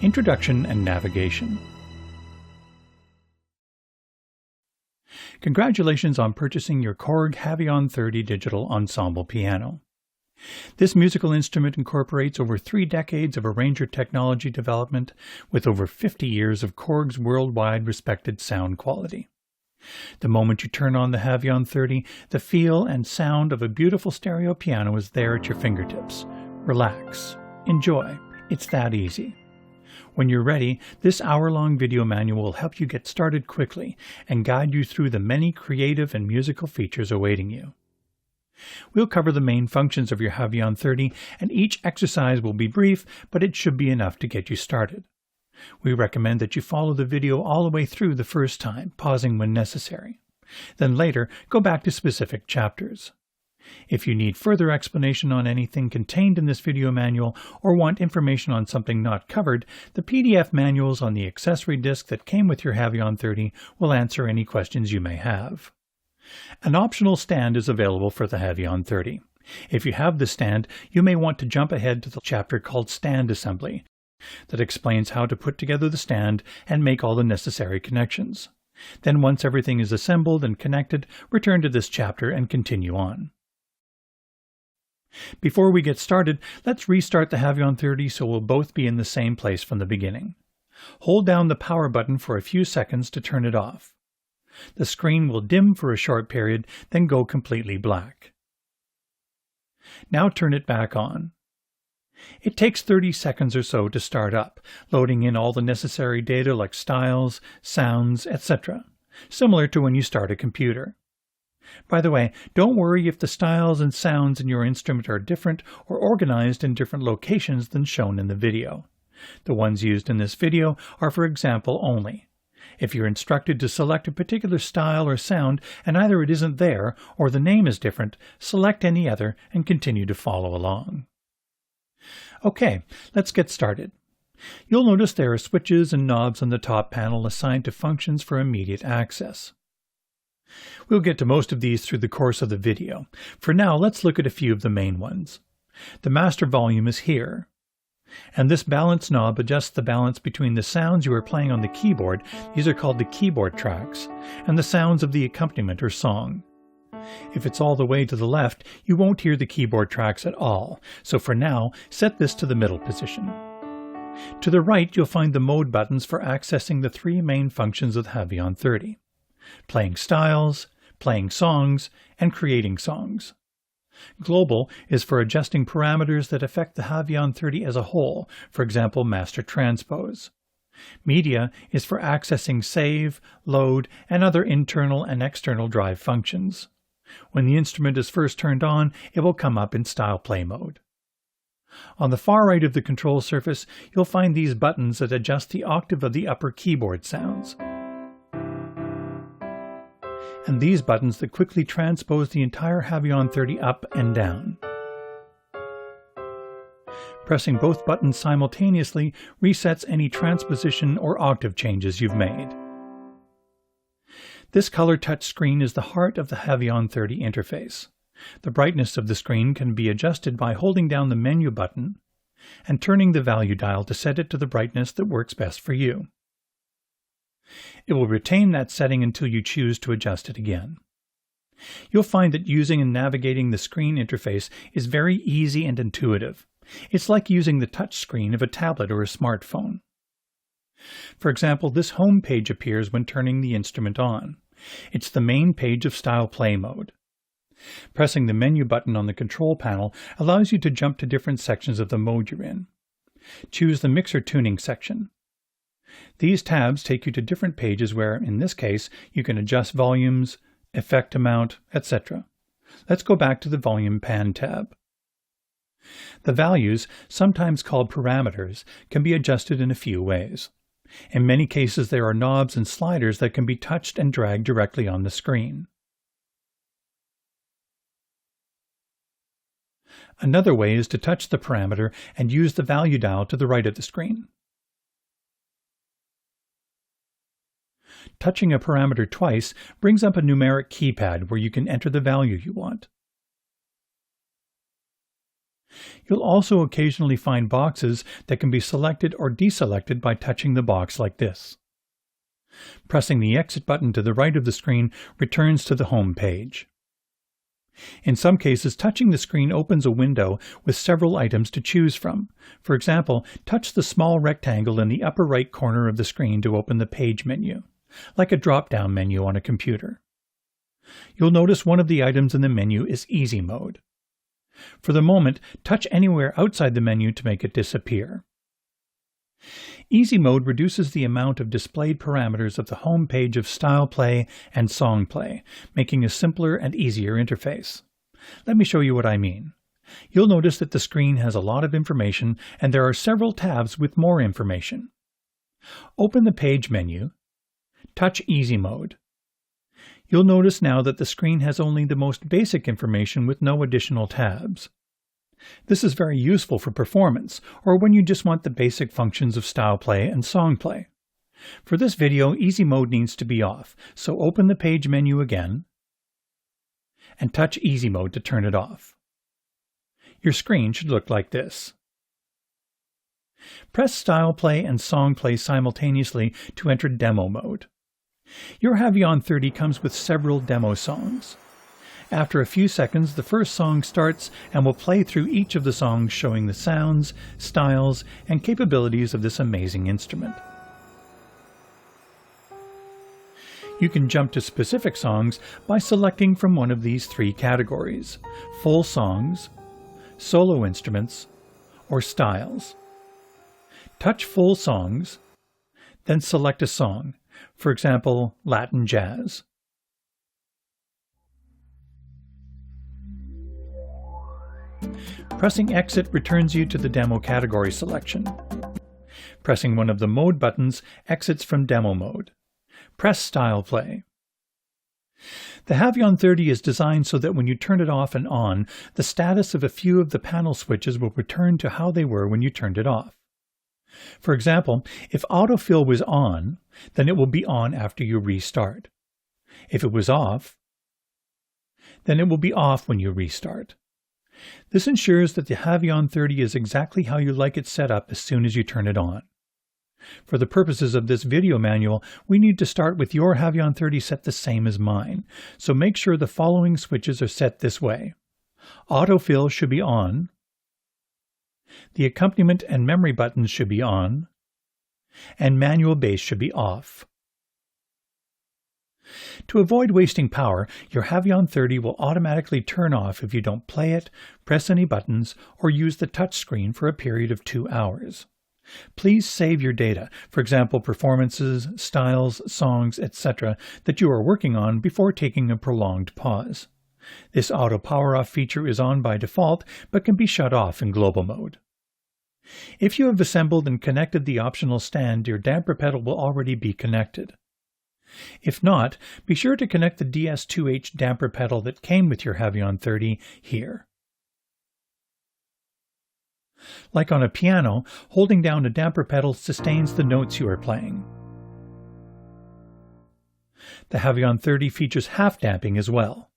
Introduction and Navigation. Congratulations on purchasing your Korg Havian30 Digital Ensemble Piano. This musical instrument incorporates over 3 decades of arranger technology development with over 50 years of Korg's worldwide respected sound quality. The moment you turn on the Havian30, the feel and sound of a beautiful stereo piano is there at your fingertips. Relax. Enjoy. It's that easy. When you're ready, this hour-long video manual will help you get started quickly and guide you through the many creative and musical features awaiting you. We'll cover the main functions of your Havian30, and each exercise will be brief, but it should be enough to get you started. We recommend that you follow the video all the way through the first time, pausing when necessary. Then later, go back to specific chapters. If you need further explanation on anything contained in this video manual or want information on something not covered, the PDF manuals on the accessory disc that came with your Havian30 will answer any questions you may have. An optional stand is available for the Havian30. If you have the stand, you may want to jump ahead to the chapter called Stand Assembly that explains how to put together the stand and make all the necessary connections. Then once everything is assembled and connected, return to this chapter and continue on. Before we get started, let's restart the Havian30 so we'll both be in the same place from the beginning. Hold down the power button for a few seconds to turn it off. The screen will dim for a short period, then go completely black. Now turn it back on. It takes 30 seconds or so to start up, loading in all the necessary data like styles, sounds, etc., similar to when you start a computer. By the way, don't worry if the styles and sounds in your instrument are different or organized in different locations than shown in the video. The ones used in this video are for example only. If you're instructed to select a particular style or sound and either it isn't there or the name is different, select any other and continue to follow along. Okay, let's get started. You'll notice there are switches and knobs on the top panel assigned to functions for immediate access. We'll get to most of these through the course of the video. For now, let's look at a few of the main ones. The master volume is here. And this balance knob adjusts the balance between the sounds you are playing on the keyboard, these are called the keyboard tracks, and the sounds of the accompaniment or song. If it's all the way to the left, you won't hear the keyboard tracks at all, so for now, set this to the middle position. To the right, you'll find the mode buttons for accessing the 3 main functions of the Havian30: playing styles, playing songs, and creating songs. Global is for adjusting parameters that affect the Havian30 as a whole, for example master transpose. Media is for accessing save, load, and other internal and external drive functions. When the instrument is first turned on, it will come up in style play mode. On the far right of the control surface, you'll find these buttons that adjust the octave of the upper keyboard sounds. And these buttons that quickly transpose the entire Havian30 up and down. Pressing both buttons simultaneously resets any transposition or octave changes you've made. This color touch screen is the heart of the Havian30 interface. The brightness of the screen can be adjusted by holding down the menu button and turning the value dial to set it to the brightness that works best for you. It will retain that setting until you choose to adjust it again. You'll find that using and navigating the screen interface is very easy and intuitive. It's like using the touch screen of a tablet or a smartphone. For example, this home page appears when turning the instrument on. It's the main page of style play mode. Pressing the menu button on the control panel allows you to jump to different sections of the mode you're in. Choose the mixer tuning section. These tabs take you to different pages where, in this case, you can adjust volumes, effect amount, etc. Let's go back to the Volume Pan tab. The values, sometimes called parameters, can be adjusted in a few ways. In many cases, there are knobs and sliders that can be touched and dragged directly on the screen. Another way is to touch the parameter and use the value dial to the right of the screen. Touching a parameter twice brings up a numeric keypad where you can enter the value you want. You'll also occasionally find boxes that can be selected or deselected by touching the box like this. Pressing the Exit button to the right of the screen returns to the home page. In some cases, touching the screen opens a window with several items to choose from. For example, touch the small rectangle in the upper right corner of the screen to open the Page menu, like a drop-down menu on a computer. You'll notice one of the items in the menu is Easy Mode. For the moment, touch anywhere outside the menu to make it disappear. Easy Mode reduces the amount of displayed parameters of the home page of Style Play and Song Play, making a simpler and easier interface. Let me show you what I mean. You'll notice that the screen has a lot of information and there are several tabs with more information. Open the Page menu, touch Easy Mode. You'll notice now that the screen has only the most basic information with no additional tabs. This is very useful for performance, or when you just want the basic functions of Style Play and Song Play. For this video, Easy Mode needs to be off, so open the Page menu again and touch Easy Mode to turn it off. Your screen should look like this. Press Style Play and Song Play simultaneously to enter Demo Mode. Your Havian30 comes with several demo songs. After a few seconds, the first song starts and will play through each of the songs, showing the sounds, styles, and capabilities of this amazing instrument. You can jump to specific songs by selecting from one of these three categories: full songs, solo instruments, or styles. Touch Full Songs, then select a song, for example, Latin Jazz. Pressing Exit returns you to the demo category selection. Pressing one of the mode buttons exits from demo mode. Press Style Play. The Havian30 is designed so that when you turn it off and on, the status of a few of the panel switches will return to how they were when you turned it off. For example, if autofill was on, then it will be on after you restart. If it was off, then it will be off when you restart. This ensures that the Havian30 is exactly how you like it set up as soon as you turn it on. For the purposes of this video manual, we need to start with your Havian30 set the same as mine, so make sure the following switches are set this way. Autofill should be on, the accompaniment and memory buttons should be on, and manual bass should be off. To avoid wasting power, your Havian30 will automatically turn off if you don't play it, press any buttons, or use the touch screen for a period of 2 hours. Please save your data, for example performances, styles, songs, etc., that you are working on before taking a prolonged pause. This auto power-off feature is on by default, but can be shut off in global mode. If you have assembled and connected the optional stand, your damper pedal will already be connected. If not, be sure to connect the DS2H damper pedal that came with your Havian30 here. Like on a piano, holding down a damper pedal sustains the notes you are playing. The Havian30 features half damping as well.